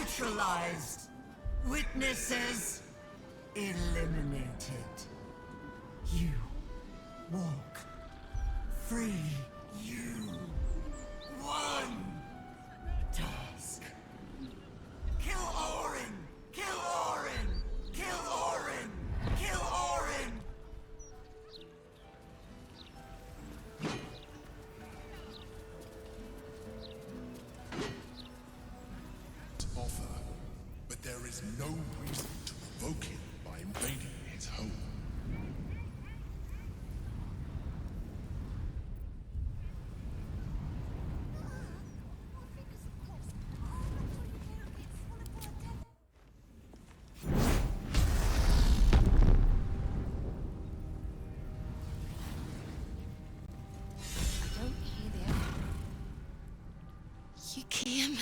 Neutralized. Witnesses eliminated. You walk free. You won. Task. Kill Orin! Kill Orin! Kill Orin! Kill Orin! Offer, but there is no reason to provoke him by invading his home. You came.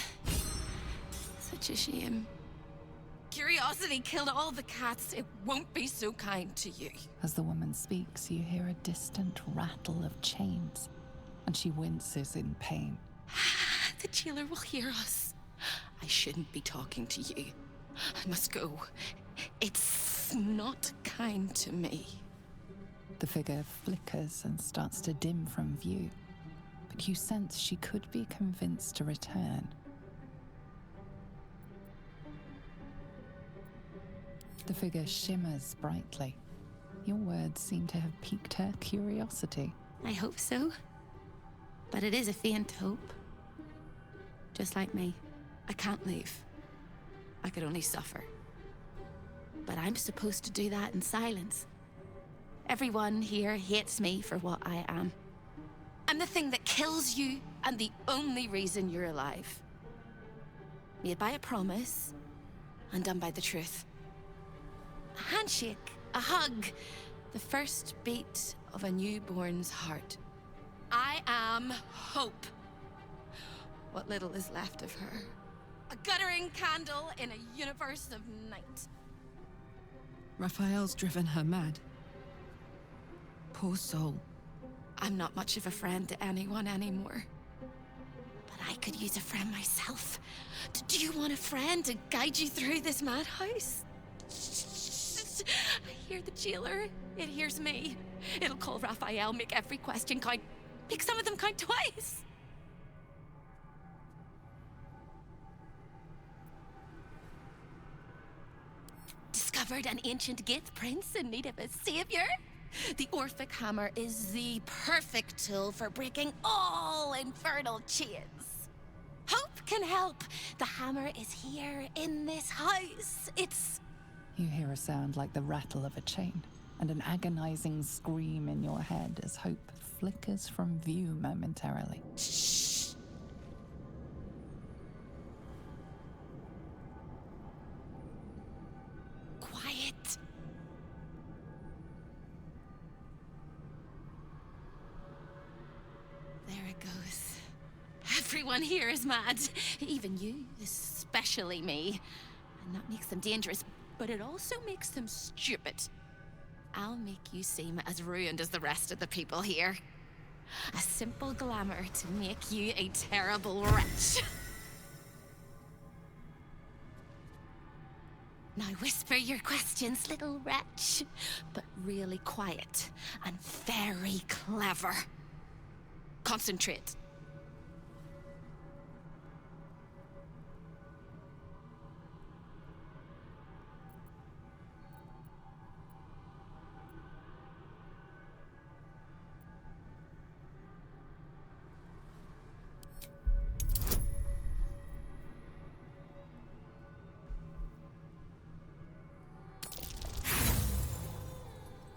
Such a shame. Curiosity killed all the cats. It won't be so kind to you. As the woman speaks, you hear a distant rattle of chains, and she winces in pain. The jailer will hear us. I shouldn't be talking to you. I must go. It's not kind to me. The figure flickers and starts to dim from view, but you sense she could be convinced to return. The figure shimmers brightly. Your words seem to have piqued her curiosity. I hope so. But it is a faint hope. Just like me. I can't leave. I could only suffer. But I'm supposed to do that in silence. Everyone here hates me for what I am. I'm the thing that kills you and the only reason you're alive. Made by a promise, undone by the truth. A handshake, a hug, the first beat of a newborn's heart. I am hope. What little is left of her. A guttering candle in a universe of night. Raphael's driven her mad. Poor soul. I'm not much of a friend to anyone anymore. But I could use a friend myself. Do you want a friend to guide you through this madhouse? I hear the jailer. It hears me. It'll call Raphael, make every question count. Make some of them count twice. Discovered an ancient gift, prince in need of a savior. The Orphic hammer is the perfect tool for breaking all infernal chains. Hope can help. The hammer is here in this house. It's... You hear a sound like the rattle of a chain, and an agonizing scream in your head as hope flickers from view momentarily. Shh. Quiet. There it goes. Everyone here is mad. Even you, especially me. And that makes them dangerous, but it also makes them stupid. I'll make you seem as ruined as the rest of the people here. A simple glamour to make you a terrible wretch. Now whisper your questions, little wretch, but really quiet and very clever. Concentrate.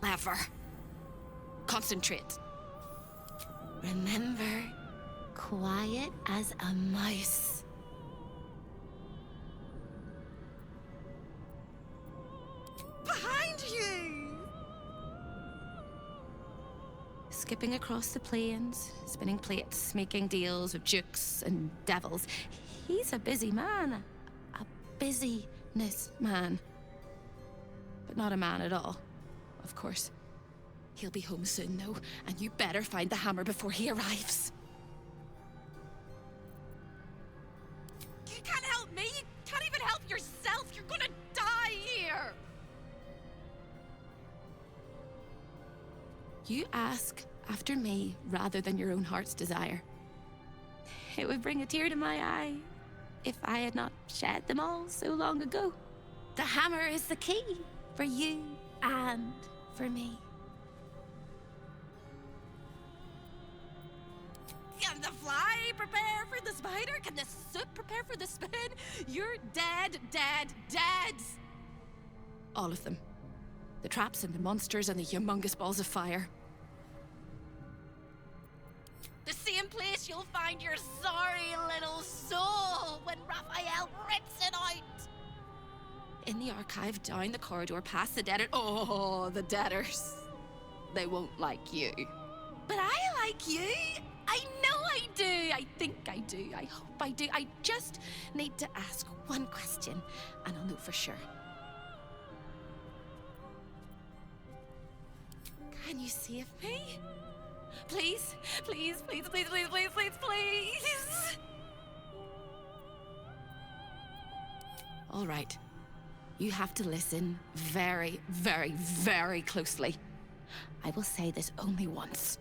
Clever. Concentrate. Remember, quiet as a mouse. Behind you! Skipping across the plains, spinning plates, making deals with dukes and devils. He's a busy man. A busyness man. But not a man at all, of course. He'll be home soon, though, and you better find the hammer before he arrives. You can't help me! You can't even you ask after me rather than your own heart's desire, it would bring a tear to my eye if I had not shed them all so long ago. The hammer is the key for you and for me. Can the fly prepare for the spider? Can the soup prepare for the spoon? You're dead, dead, dead! All of them. The traps and the monsters and the humongous balls of fire. The same place you'll find your sorry little soul when Raphael rips it out! In the archive, down the corridor, past the debtor. Oh, the debtors. They won't like you. But I like you! I know I do! I think I do. I hope I do. I just need to ask one question, and I'll know for sure. Can you save me? Please? Please, please, please, please, please, please, please! All right. You have to listen very, very, very closely. I will say this only once.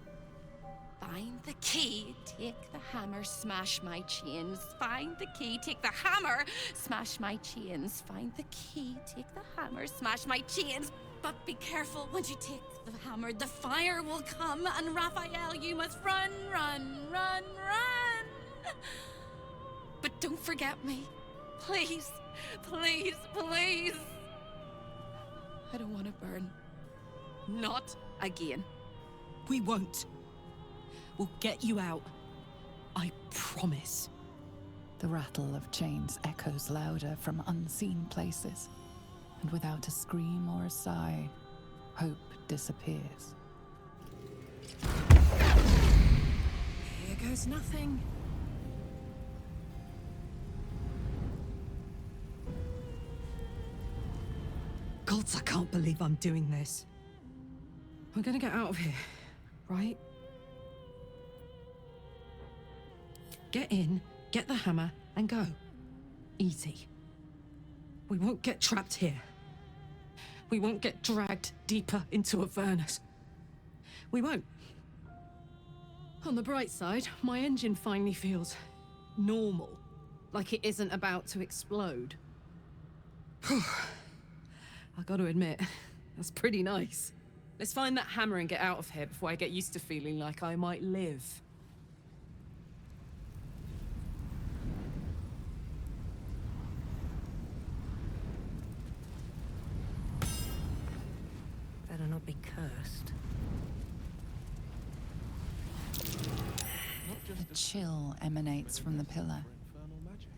Find the key, take the hammer, smash my chains. Find the key, take the hammer, smash my chains. Find the key, take the hammer, smash my chains. But be careful, when you take the hammer, the fire will come, and Raphael, you must run, run, run, run. But don't forget me. Please, please, please. I don't want to burn. Not again. We won't. We'll get you out. I promise. The rattle of chains echoes louder from unseen places, and without a scream or a sigh, hope disappears. Here goes nothing. Gods, I can't believe I'm doing this. We're gonna get out of here, right? Get in, get the hammer, and go. Easy. We won't get trapped here. We won't get dragged deeper into Avernus. We won't. On the bright side, my engine finally feels normal. Like it isn't about to explode. I gotta admit, that's pretty nice. Let's find that hammer and get out of here before I get used to feeling like I might live. Better not be cursed. A chill emanates from the pillar,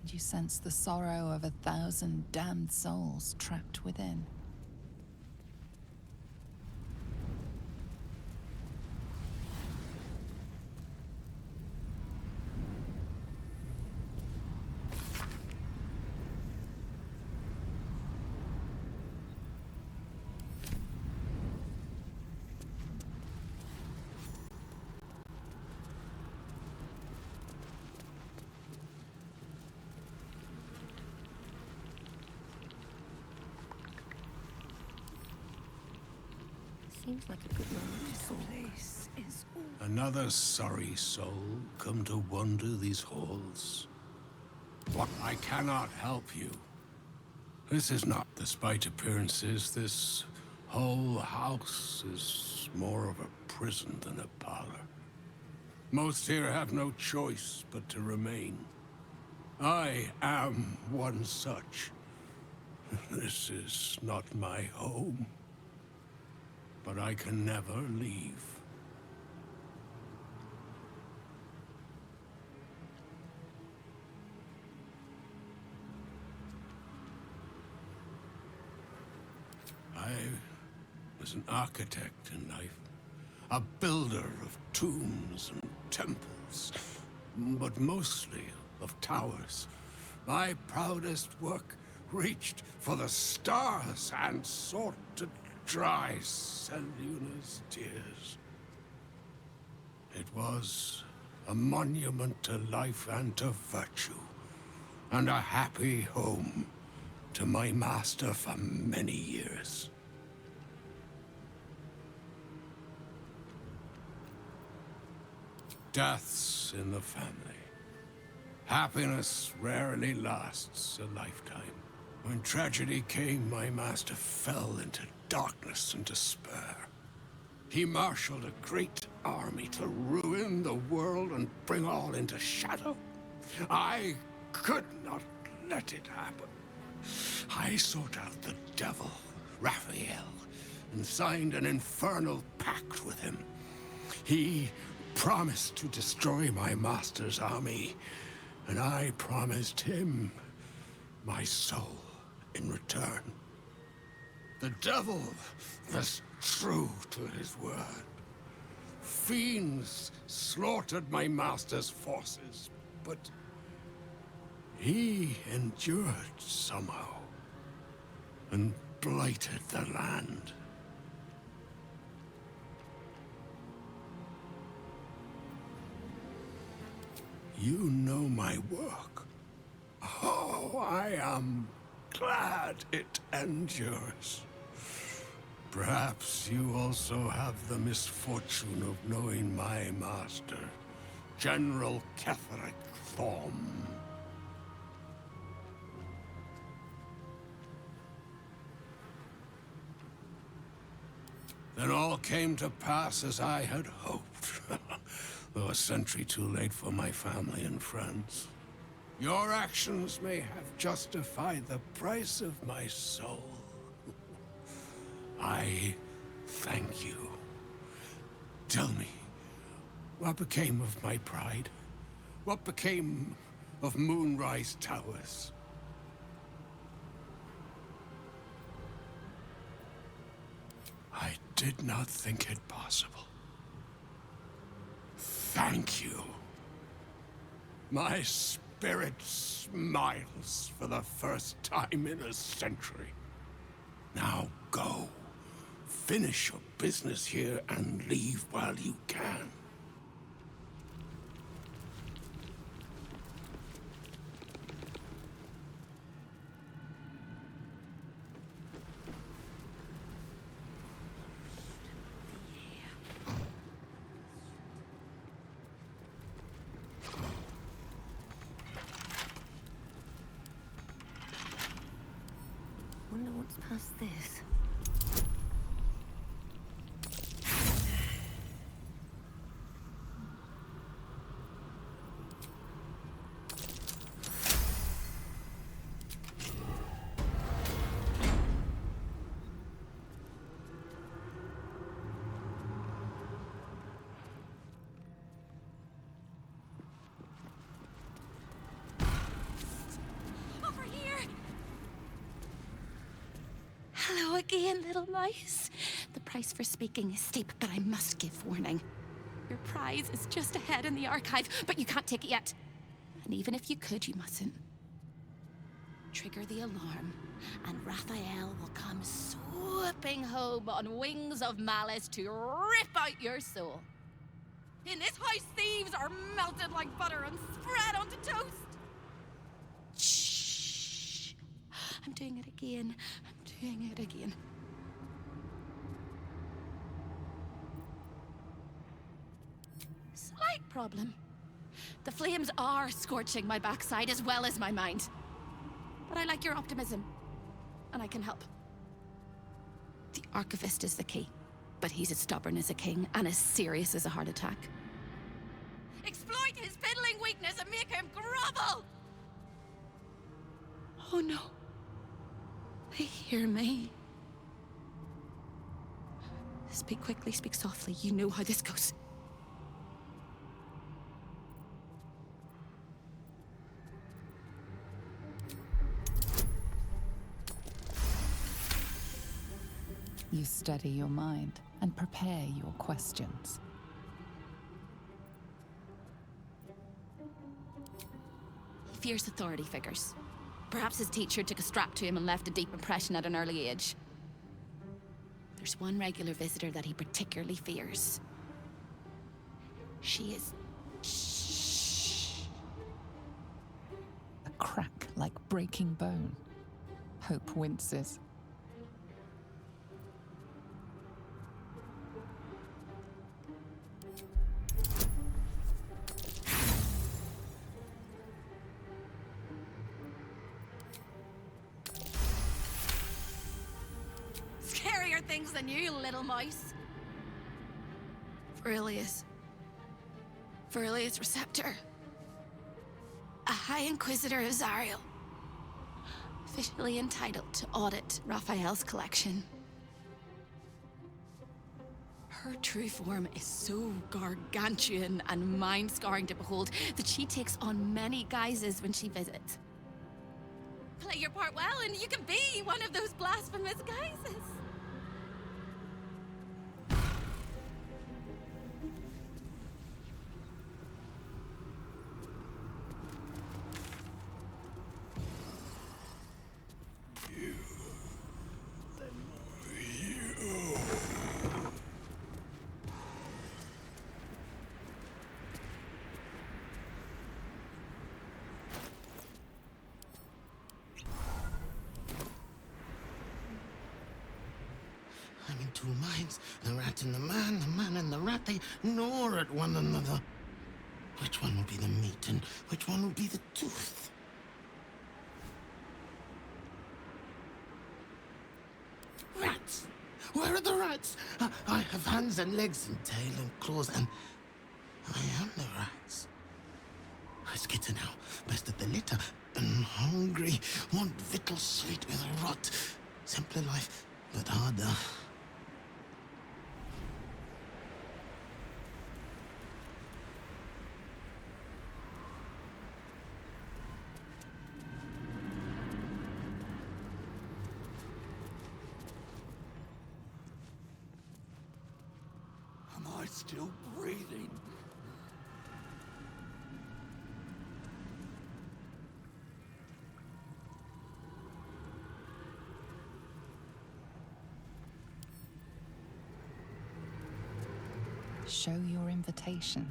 and you sense the sorrow of 1,000 damned souls trapped within. Seems like a good moment to fall. This is all. Another sorry soul come to wander these halls. What? I cannot help you. This is not, despite appearances, this whole house is more of a prison than a parlor. Most here have no choice but to remain. I am one such. This is not my home. But I can never leave. I was an architect in life, a builder of tombs and temples, but mostly of towers. My proudest work reached for the stars and sought to dry Seleuna's tears. It was a monument to life and to virtue, and a happy home to my master for many years. deaths in the family. Happiness rarely lasts a lifetime. When tragedy came, my master fell into darkness and despair. He marshaled a great army to ruin the world and bring all into shadow. I could not let it happen. I sought out the devil, Raphael, and signed an infernal pact with him. He promised to destroy my master's army, and I promised him my soul in return. The devil was true to his word. Fiends slaughtered my master's forces, but he endured somehow and blighted the land. You know my work. Oh, I am glad it endures. Perhaps you also have the misfortune of knowing my master, General Ketheric Thorm. Then all came to pass as I had hoped, though a century too late for my family and friends. Your actions may have justified the price of my soul. I thank you. Tell me, what became of my pride? What became of Moonrise Towers? I did not think it possible. Thank you. My spirit smiles for the first time in a century. Now go. Finish your business here and leave while you can. Wonder what's past this. Hello again, little mouse. The price for speaking is steep, but I must give warning. Your prize is just ahead in the archive, but you can't take it yet. And even if you could, you mustn't. Trigger the alarm, and Raphael will come swooping home on wings of malice to rip out your soul. In this house, thieves are melted like butter and spread onto toast. Shh. I'm doing it again. Doing it again. Slight problem. The flames are scorching my backside as well as my mind. But I like your optimism, and I can help. The Archivist is the key, but he's as stubborn as a king and as serious as a heart attack. Exploit his fiddling weakness and make him grovel! Oh no. They hear me. Speak quickly, speak softly. You know how this goes. You steady your mind and prepare your questions. He fears authority figures. Perhaps his teacher took a strap to him and left a deep impression at an early age. There's one regular visitor that he particularly fears. She is... Shh. A crack like breaking bone. Hope winces. things than you, little mouse. Verilius. Verilius Receptor. A High Inquisitor of Zariel. Officially entitled to audit Raphael's collection. Her true form is so gargantuan and mind-scarring to behold that she takes on many guises when she visits. Play your part well and you can be one of those blasphemous guises. I'm in two minds. The rat and the man and the rat, they gnaw at one another. Which one will be the meat and which one will be the tooth? Rats! Where are the rats? I have hands and legs and tail and claws, and I am the rats. I skitter now, best of the litter, and hungry, want victuals sweet with rot. Simpler life, but harder. Am I still breathing? Show your invitation.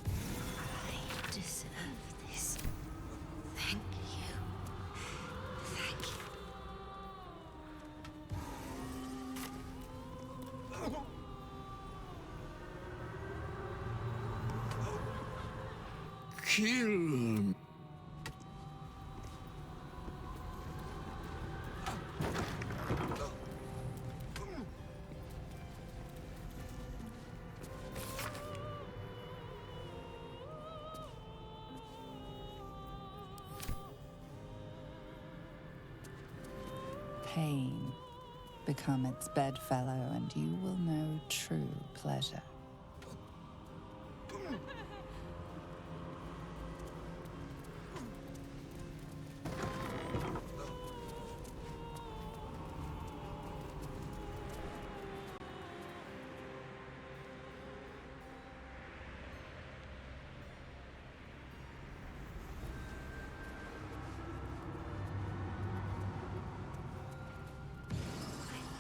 I deserve this. Thank you. Thank you. Kill. Pain. Become its bedfellow, and you will know true pleasure. I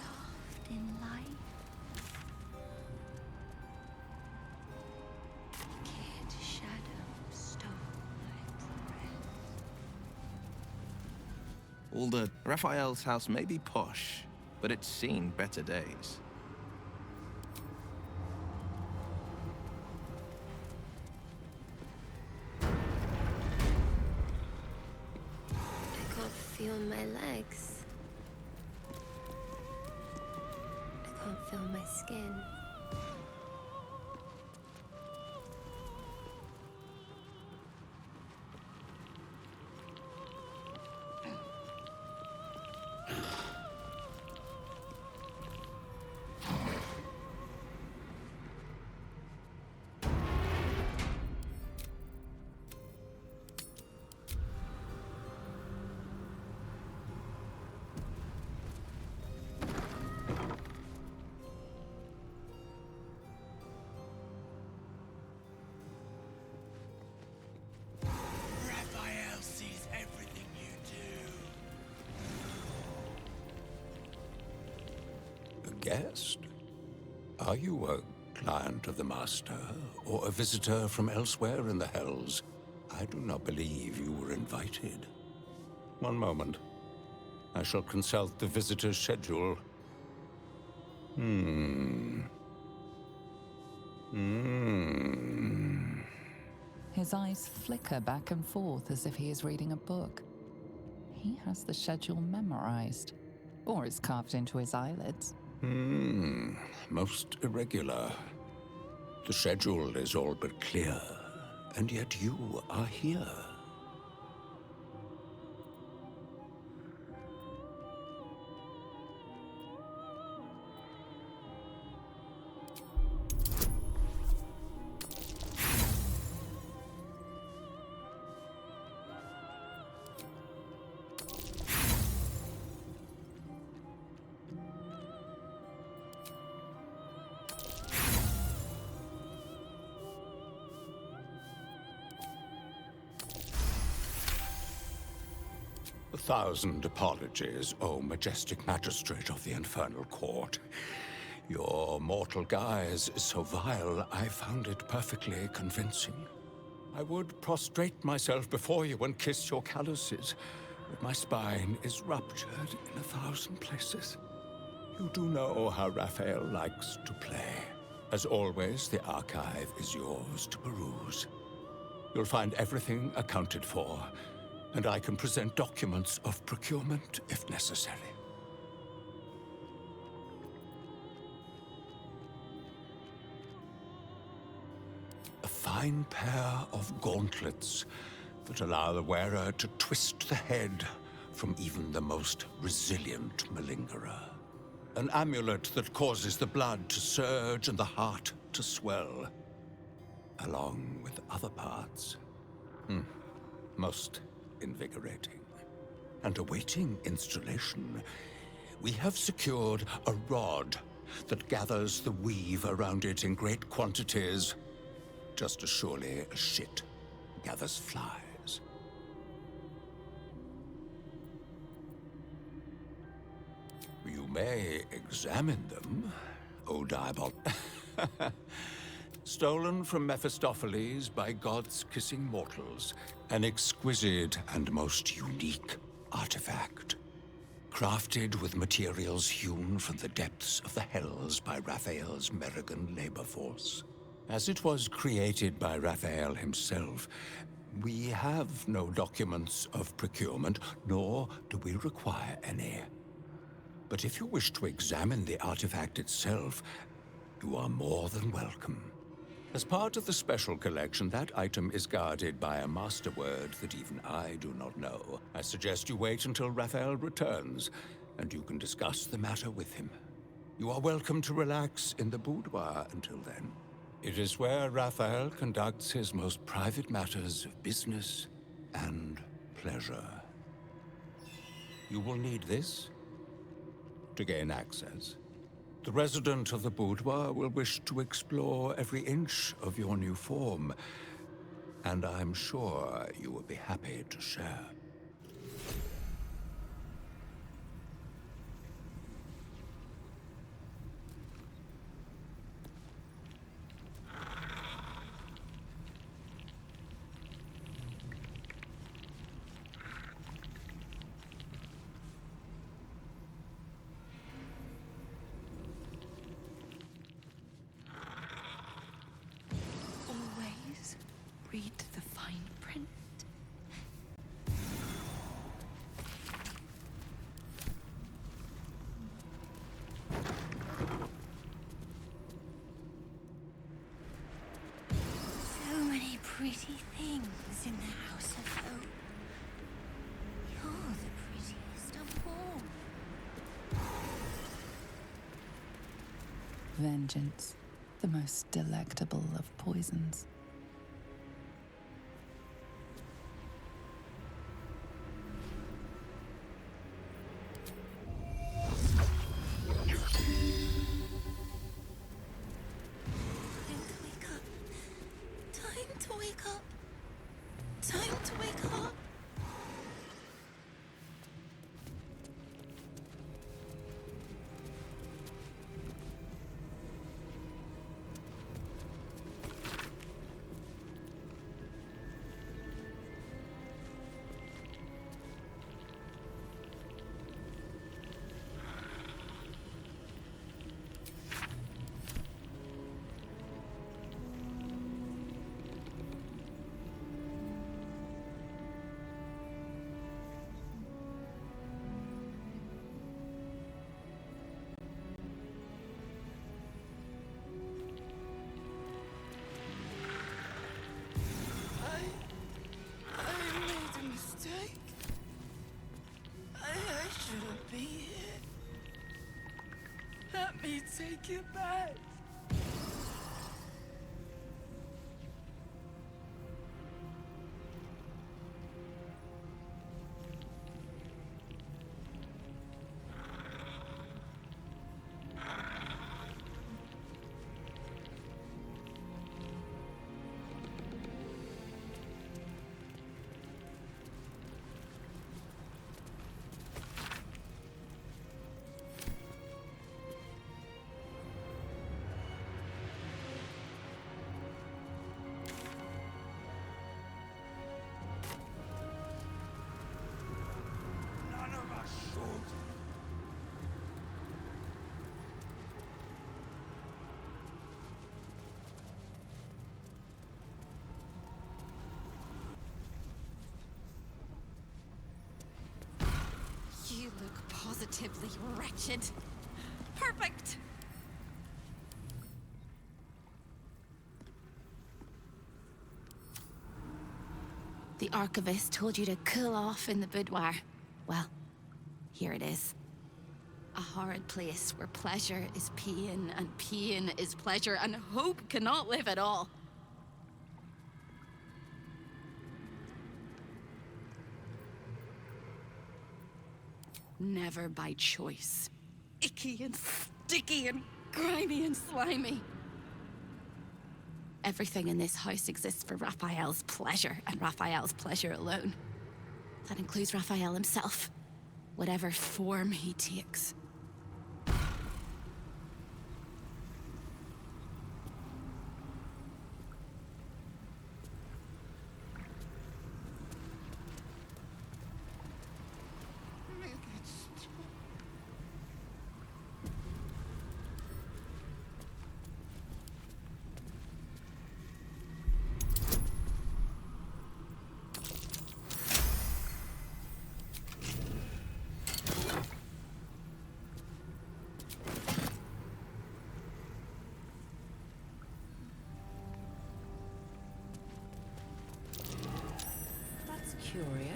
laughed in life. Kid shadow stole my breath. Baldur, Raphael's house may be posh, but it's seen better days. I can't feel my legs. I can't feel my skin. Raphael sees everything you do. A guest? Are you a client of the Master, or a visitor from elsewhere in the Hells? I do not believe you were invited. One moment. I shall consult the visitor's schedule. His eyes flicker back and forth as if he is reading a book. He has the schedule memorized, or it's carved into his eyelids. Most irregular. The schedule is all but clear, and yet you are here. 1,000 apologies, O majestic magistrate of the Infernal Court. Your mortal guise is so vile, I found it perfectly convincing. I would prostrate myself before you and kiss your calluses, but my spine is ruptured in 1,000 places. You do know how Raphael likes to play. As always, the archive is yours to peruse. You'll find everything accounted for, and I can present documents of procurement if necessary. A fine pair of gauntlets that allow the wearer to twist the head from even the most resilient malingerer. An amulet that causes the blood to surge and the heart to swell, along with other parts. Most invigorating. And awaiting installation, we have secured a rod that gathers the weave around it in great quantities, just as surely as shit gathers flies. You may examine them, O Diabol. Stolen from Mephistopheles by gods kissing mortals. An exquisite and most unique artifact. Crafted with materials hewn from the depths of the hells by Raphael's Merrigan labor force. As it was created by Raphael himself, we have no documents of procurement, nor do we require any. But if you wish to examine the artifact itself, you are more than welcome. As part of the special collection, that item is guarded by a master word that even I do not know. I suggest you wait until Raphael returns, and you can discuss the matter with him. You are welcome to relax in the boudoir until then. It is where Raphael conducts his most private matters of business and pleasure. You will need this to gain access. The resident of the boudoir will wish to explore every inch of your new form, and I'm sure you will be happy to share. Always read the fine print. So many pretty things in the House of Hope. You're the prettiest of all. Vengeance, the most delectable of poisons. Time to wake up. Time to wake up. Let me take it back. You look positively wretched. Perfect! The archivist told you to cool off in the boudoir. Well, here it is. A horrid place where pleasure is pain, and pain is pleasure, and hope cannot live at all. Never by choice. Icky and sticky and grimy and slimy. Everything in this house exists for Raphael's pleasure, and Raphael's pleasure alone. That includes Raphael himself, whatever form he takes. Curious.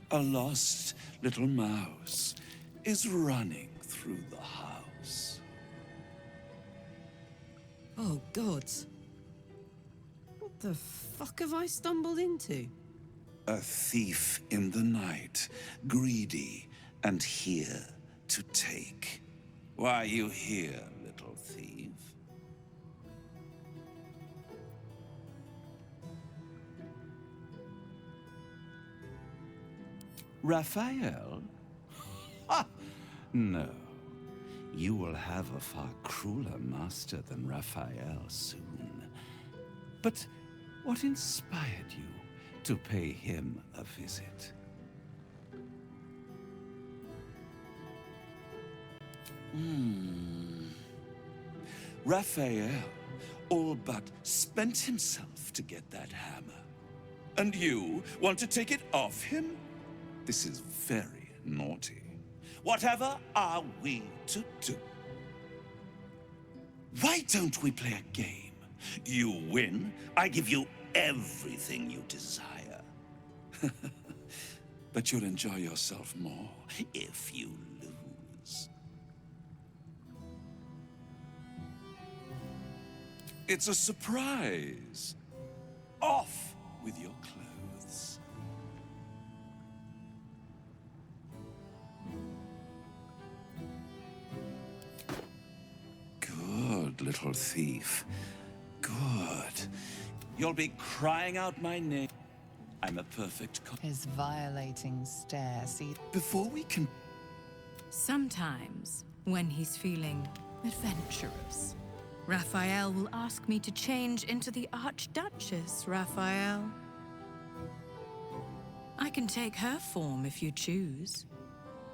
A lost little mouse is running through the house. Oh, gods. What the fuck have I stumbled into? A thief in the night, greedy and here to take. Why are you here, little thief? Raphael? Ha! No. You will have a far crueler master than Raphael soon. But what inspired you to pay him a visit? Raphael all but spent himself to get that hammer. And you want to take it off him? This is very naughty. Whatever are we to do? Why don't we play a game? You win, I give you everything you desire. But you'll enjoy yourself more if you lose. It's a surprise. Off with your clothes. Good, little thief. Good. You'll be crying out my name. I'm a perfect His violating stare, see. Before we can... Sometimes, when he's feeling adventurous, Raphael will ask me to change into the Archduchess, Raphael. I can take her form if you choose.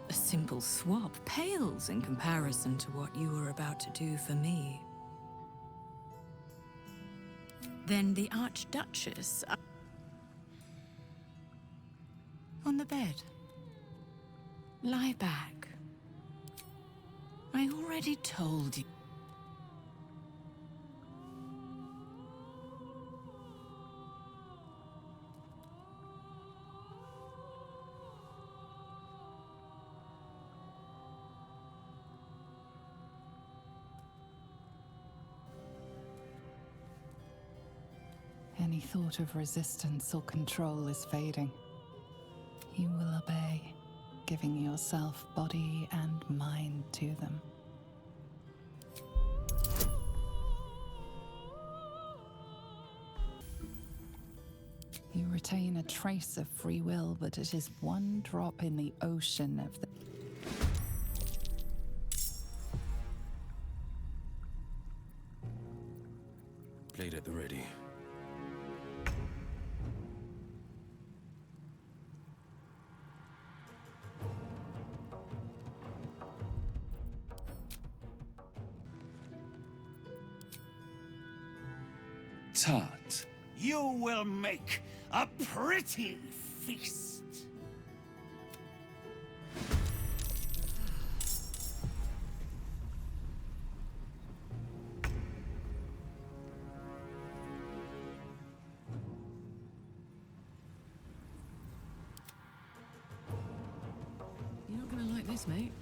A simple swap pales in comparison to what you were about to do for me. Then the Archduchess... On the bed. Lie back. I already told you. Any thought of resistance or control is fading. You will obey, giving yourself body and mind to them. You retain a trace of free will, but it is one drop in the ocean of the... Blade at the ready. Tut, you will make a pretty feast. You're not gonna like this, mate.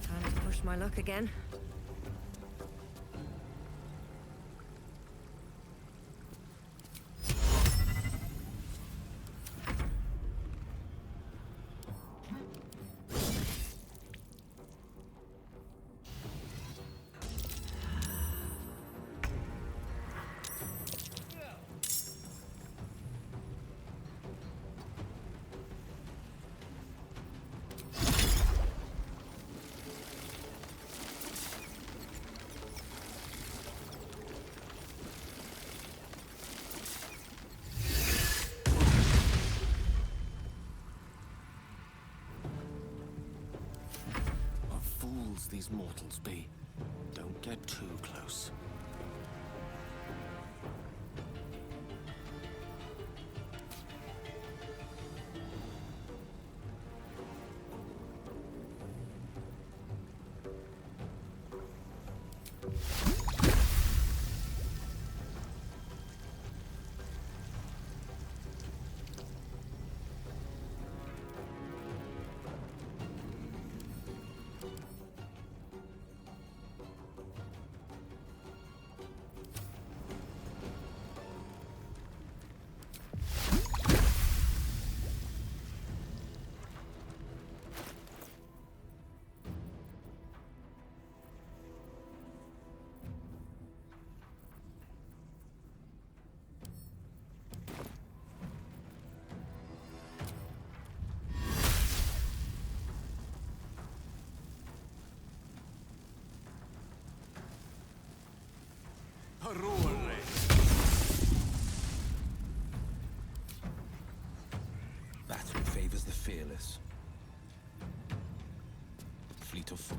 Time to push my luck again. These mortals be. Don't get too close. Battle favors the fearless. Fleet of foot.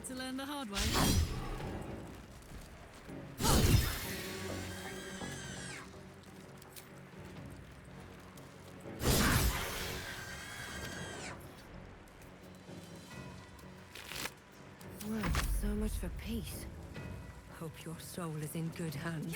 to learn the hard way? Well, so much for peace. Hope your soul is in good hands.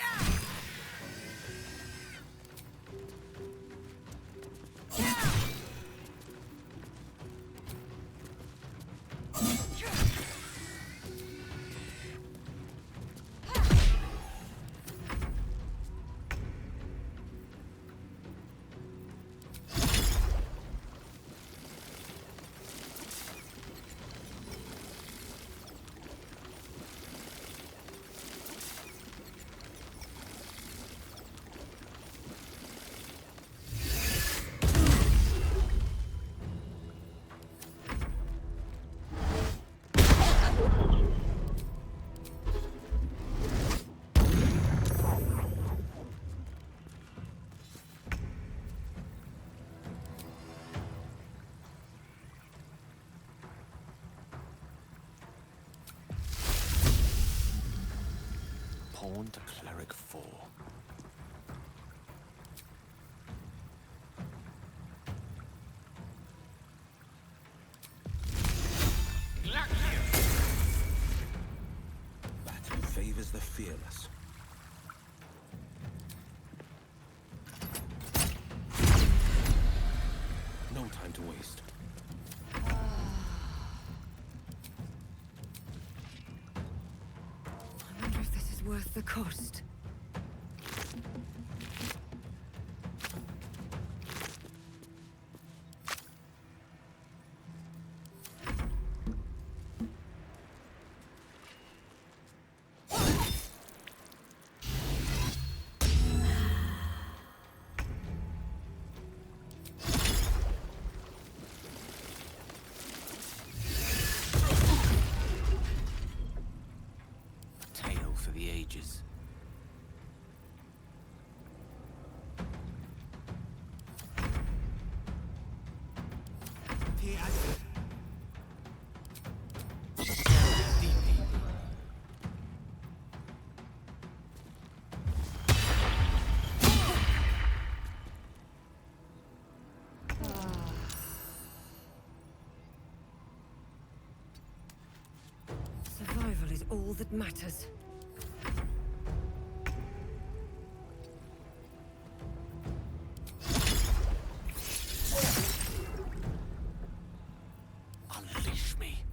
Pawn to Cleric 4. Battle favors the fearless. No time to waste. I wonder if this is worth the cost. Tale for the ages. Survival is all that matters. Unleash me.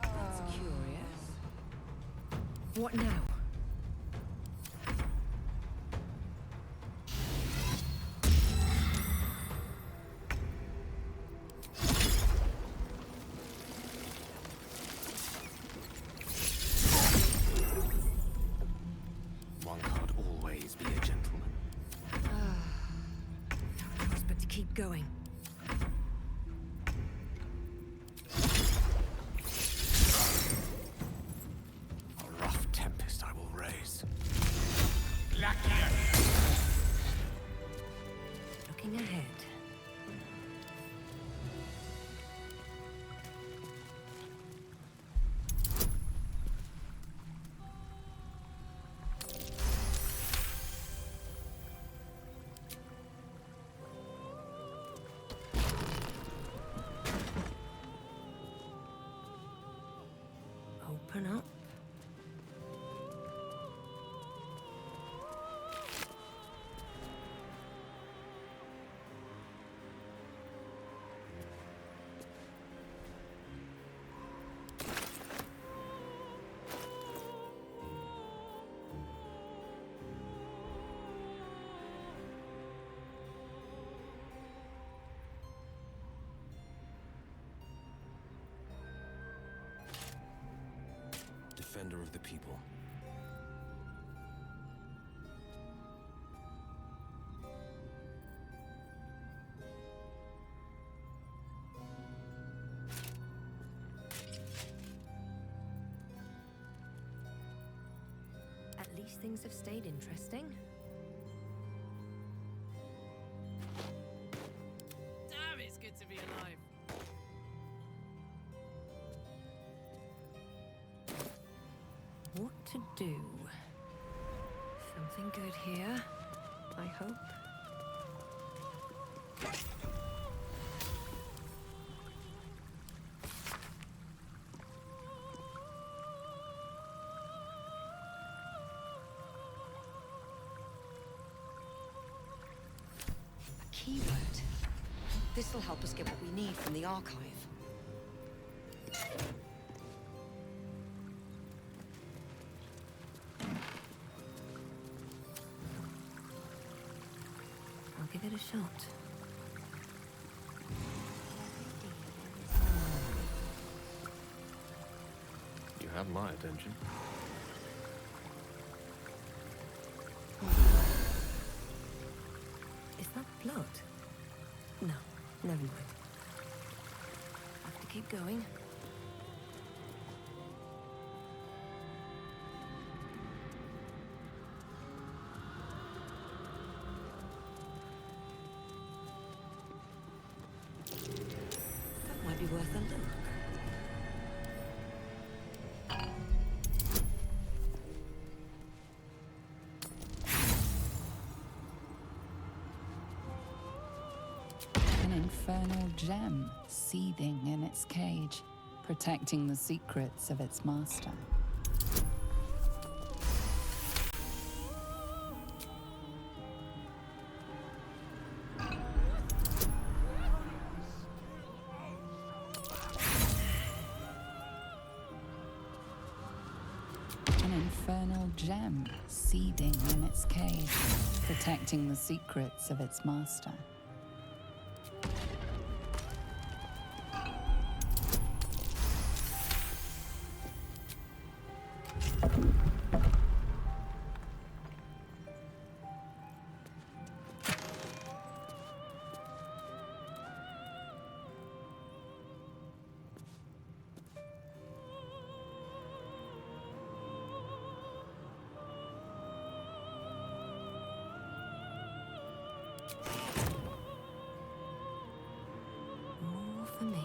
That's curious. What now? One can't always be a gentleman. No choice but to keep going. A rough tempest I will raise. Looking ahead. people. At least things have stayed interesting. Damn, it's good to be alive. What to do? Something good here, I hope. A keyword. This'll help us get what we need from the archive. I'll give it a shot. You have my attention. Is that blood? No, never mind. Have to keep going. That might be worth a look. An infernal gem seething in its cage, protecting the secrets of its master. An infernal gem seething in its cage, protecting the secrets of its master. More for me.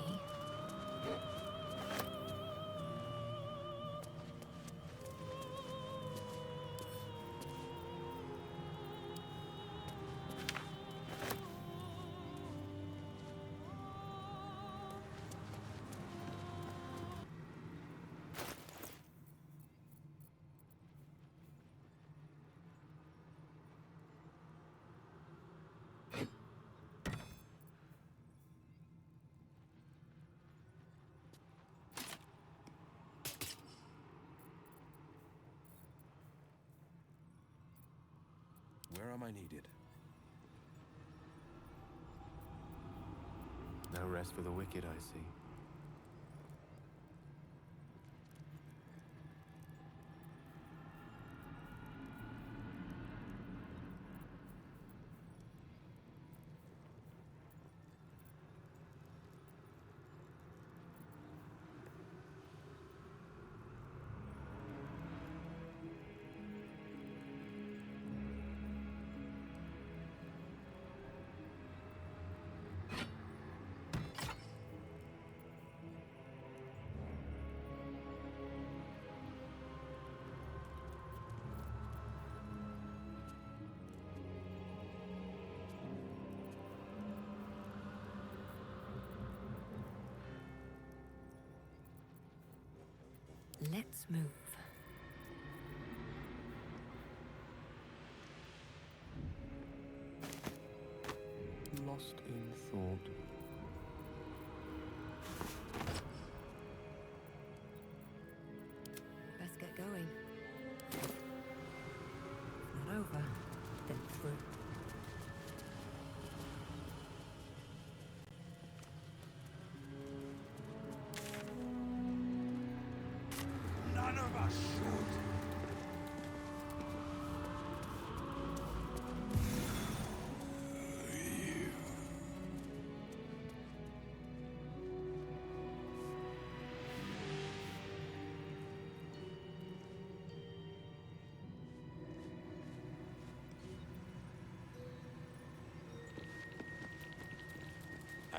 Where am I needed? No rest for the wicked, I see. Let's move. Lost in thought. Best get going. If not over, then through. None of us should.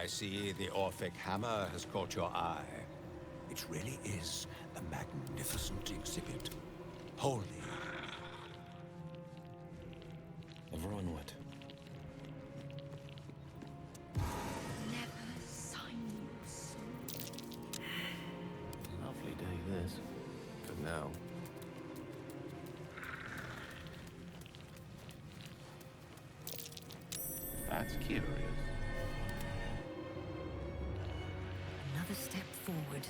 I see the Orphic hammer has caught your eye. It really is a magnificent exhibit. Holy. Ever onward. Never sign your soul. Lovely day, this. For now. That's curious. Another step forward.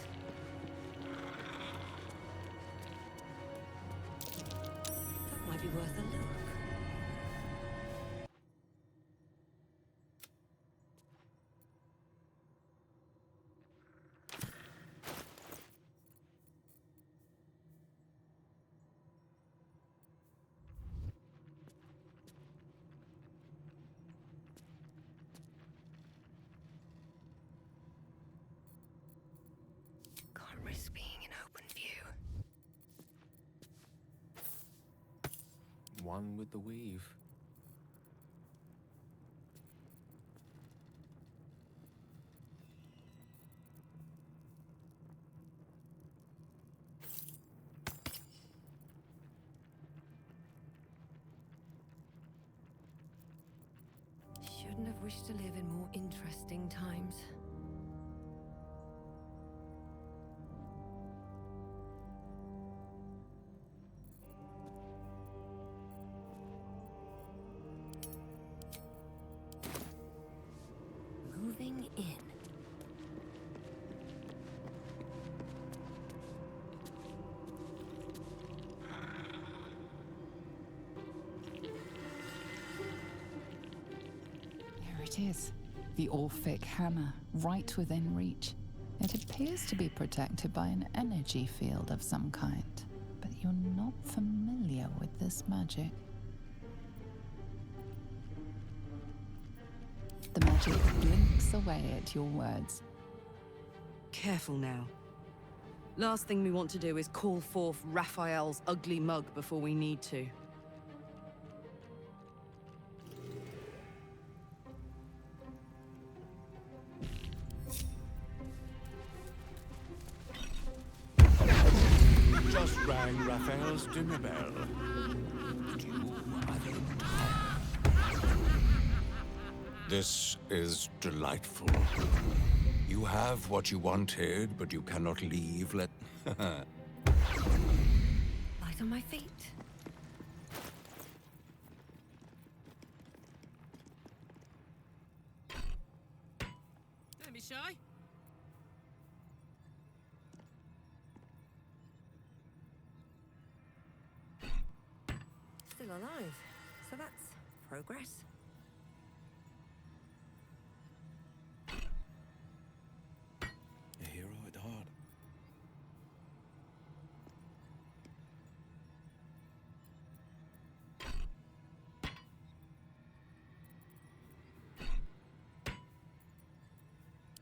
That might be worth a look. Can't risk being in open view. One with the weave. Shouldn't have wished to live in more interesting times. Moving in. Here it is. The Orphic hammer, right within reach. It appears to be protected by an energy field of some kind, but you're not familiar with this magic. The magic blinks away at your words. Careful now. Last thing we want to do is call forth Raphael's ugly mug before we need to. Just rang Raphael's dinner bell. And you are the entire. This is delightful. You have what you wanted, but you cannot leave. Light on my feet. Don't be shy. Still alive, so that's progress. A hero at heart.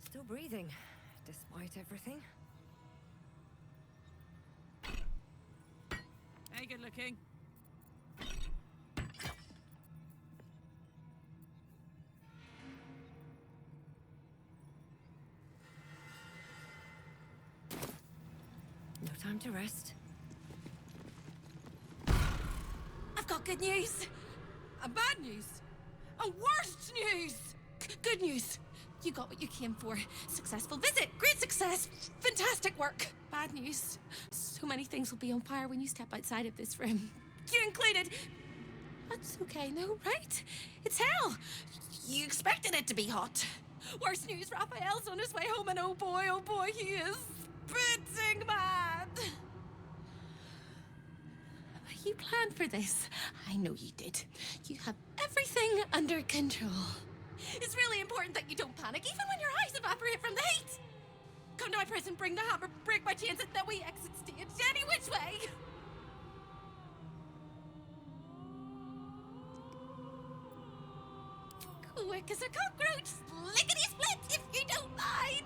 Still breathing, despite everything. Hey, good looking. No time to rest. I've got good news. Bad news. Worst news. Good news. You got what you came for. Successful visit. Great success. Fantastic work. Bad news. So many things will be on fire when you step outside of this room. You included. That's okay, no, right? It's hell. You expected it to be hot. Worst news, Raphael's on his way home, and oh boy, he is spitting mad. You planned for this. I know you did. You have everything under control. It's really important that you don't panic, even when your eyes evaporate from the heat. Come to my prison, bring the hammer, break my chains, and then we exit stage any which way. Quick as a cockroach, lickety-split, if you don't mind.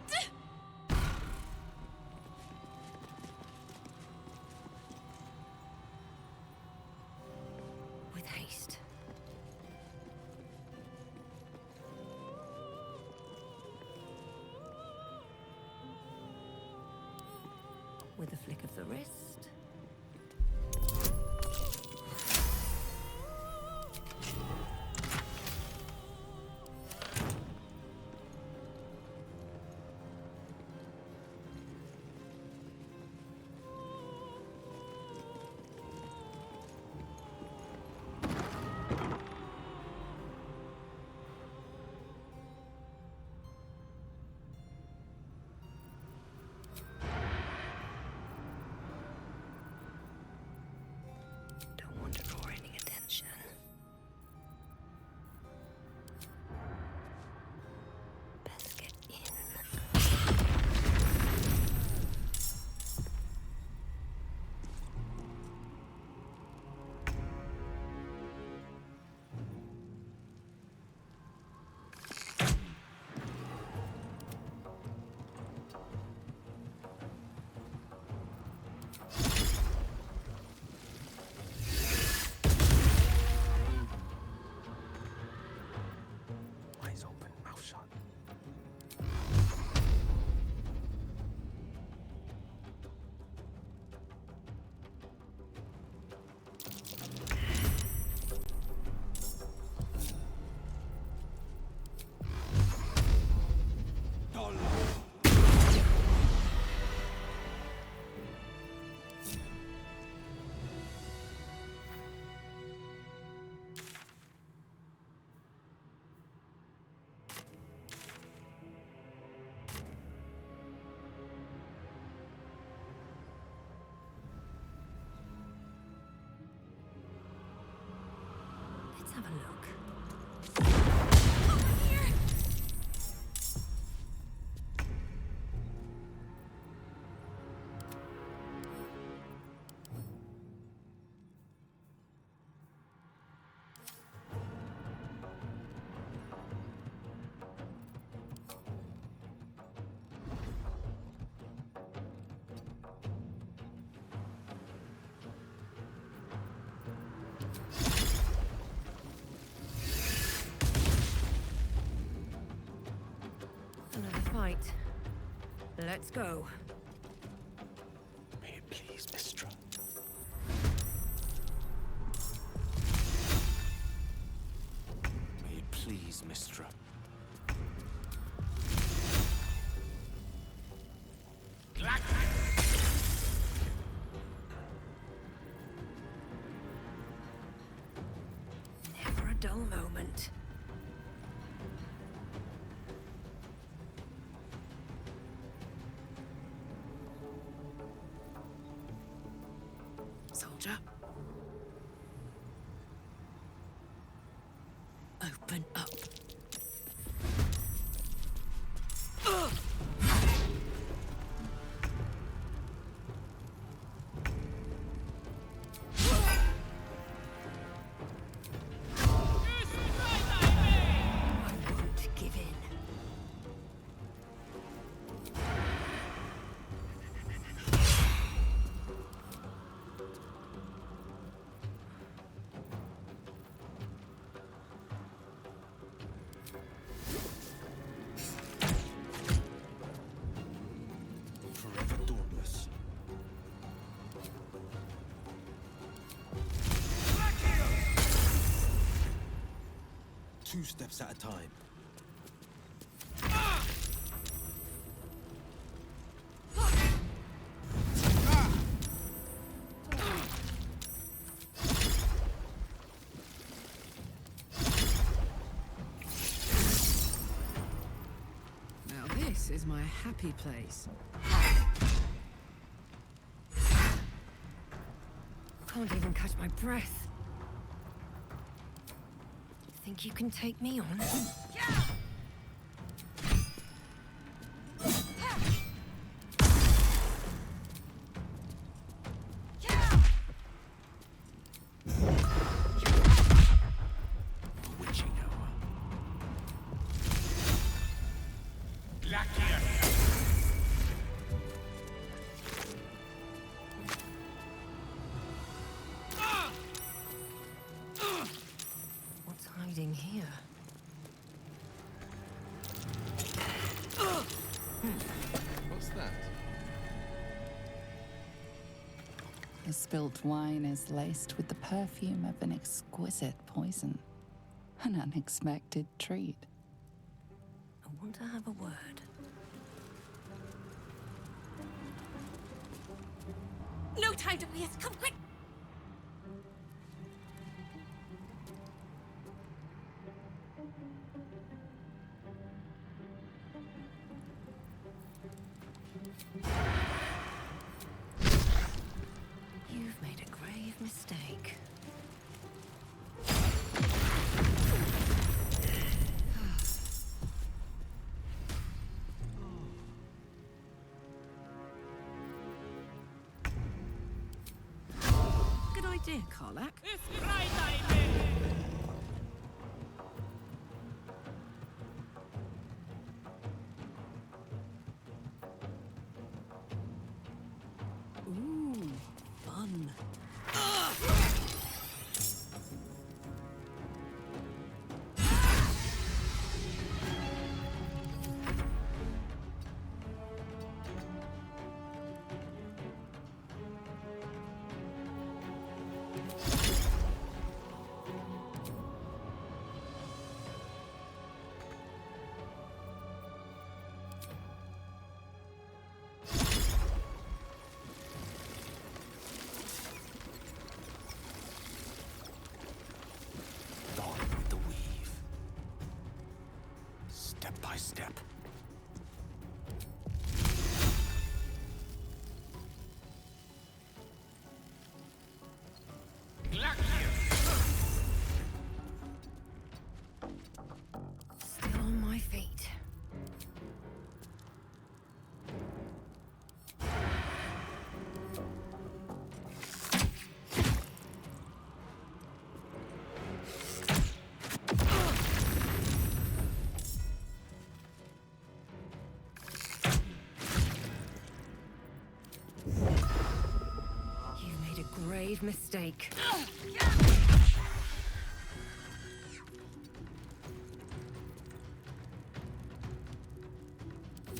With haste. the wrist. Don't want to draw any attention. Best get in. Eyes open, mouth shut. Let's have a look. Another fight. Let's go. May it please, Mistra. May it please, Mistra. Never a dull moment. Soldier. Open up. I won't give in. Forever dauntless. Two steps at a time. Now this is my happy place. Can't even catch my breath. Think you can take me on? Witching hour. What's hiding here? What's that? The spilt wine is laced with the perfume of an exquisite poison. An unexpected treat. I want to have a word. No time to waste. Come quick. You've made a grave mistake. Good idea, Karlak. Ooh, fun. On with the weave. Step by step. Still on my feet. You've made a grave mistake.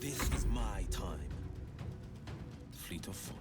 This is my time. Fleet of foot.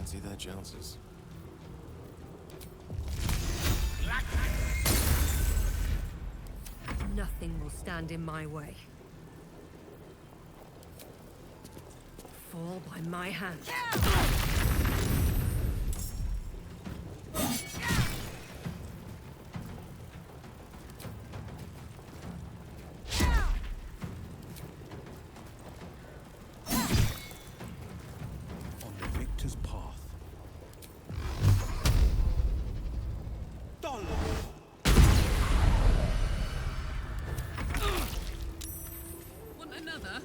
See their chances. Nothing will stand in my way. Fall by my hand. On the victor's path. Want another?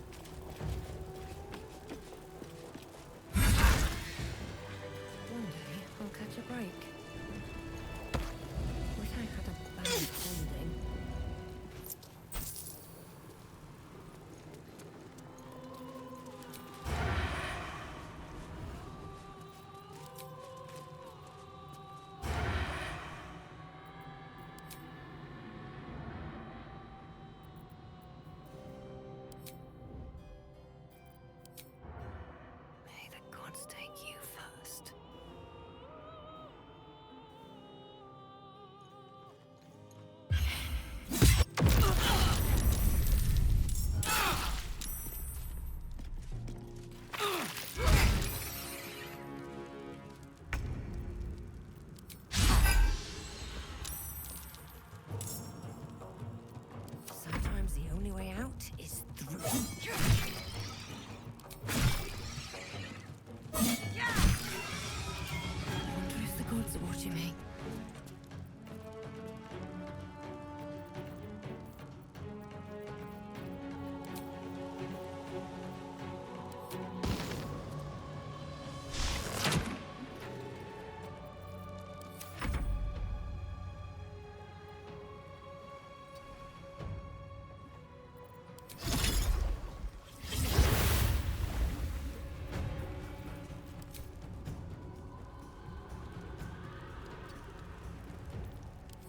wonder if the gods are watching me.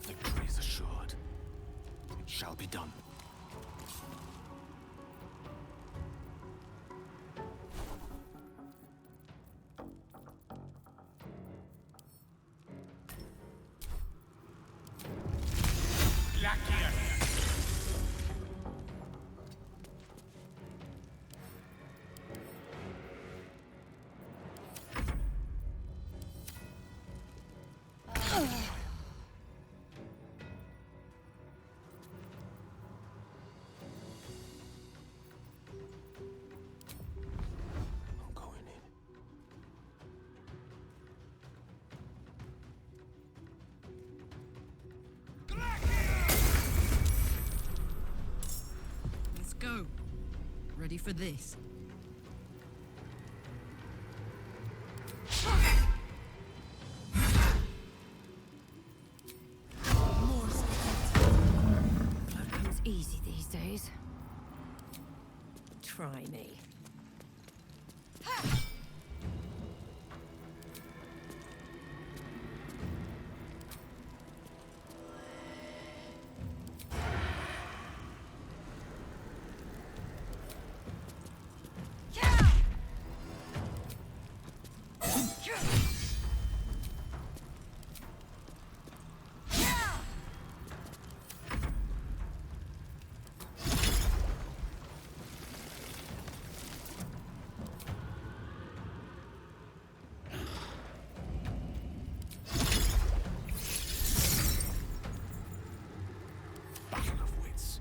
Victory is assured. It shall be done. I'm going in. Let's go. Ready for this? More skeletons. Blood comes easy these days. Try me. Battle of wits.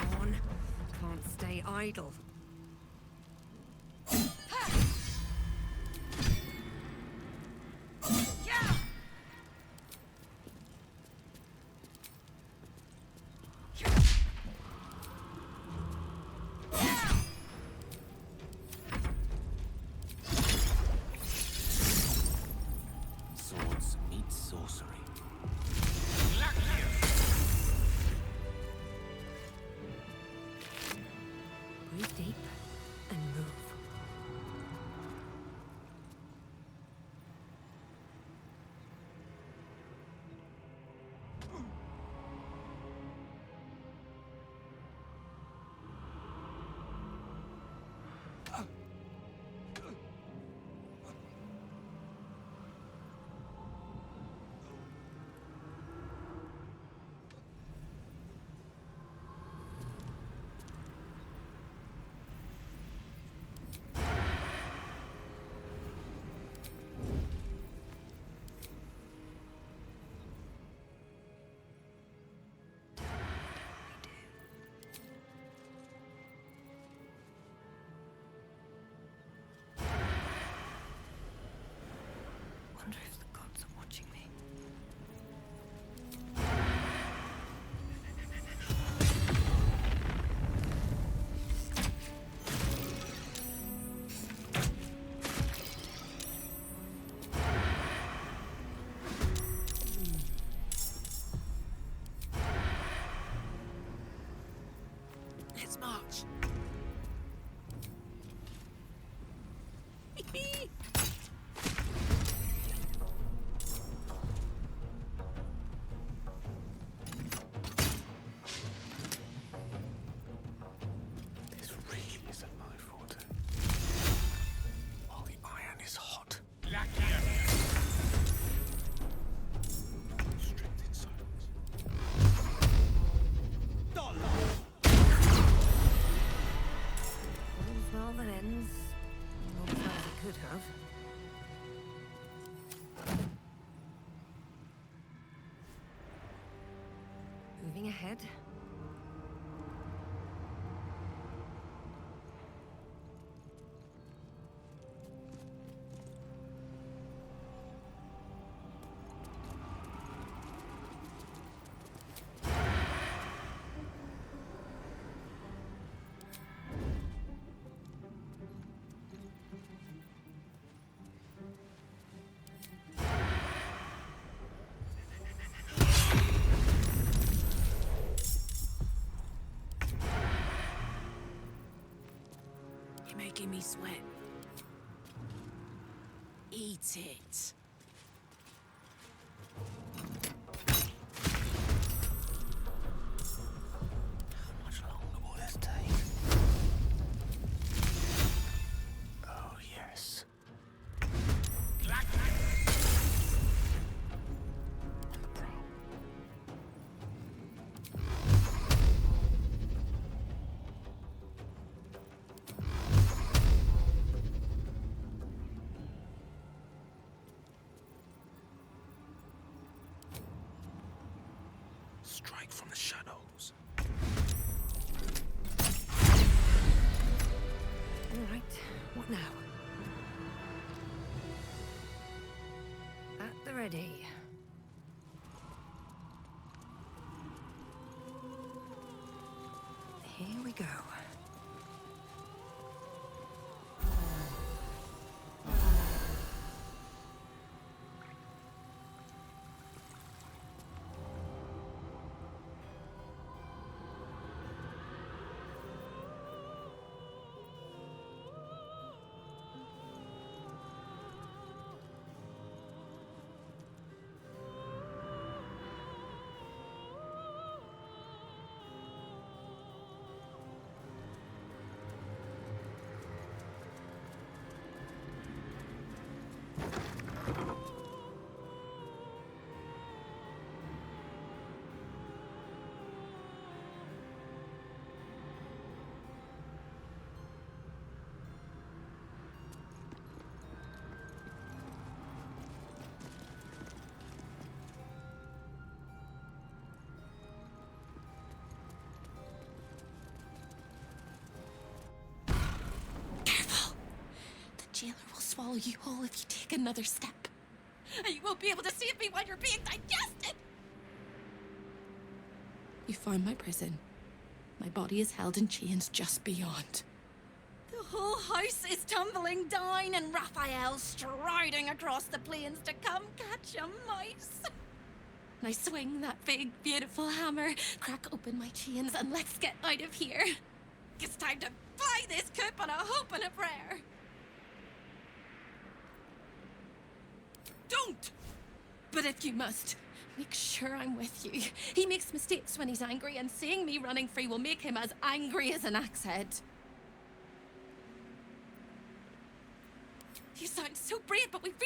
Come on. Can't stay idle. Swords meet sorcery. Breathe deep and move. Wonder if the gods are watching me. Let's march. ahead. You're making me sweat. Eat it. How much longer will this take? Oh, yes. Strike from the shadows. All right, what now? At the ready. Here we go. Jailer will swallow you whole if you take another step. And you won't be able to save me while you're being digested! You found my prison. My body is held in chains just beyond. The whole house is tumbling down and Raphael striding across the plains to come catch a mouse. And I swing that big, beautiful hammer, crack open my chains, and let's get out of here. It's time to fly this coop on a hope and a prayer. Don't! But if you must, make sure I'm with you. He makes mistakes when he's angry, and seeing me running free will make him as angry as an axe head. You sound so brave, but we've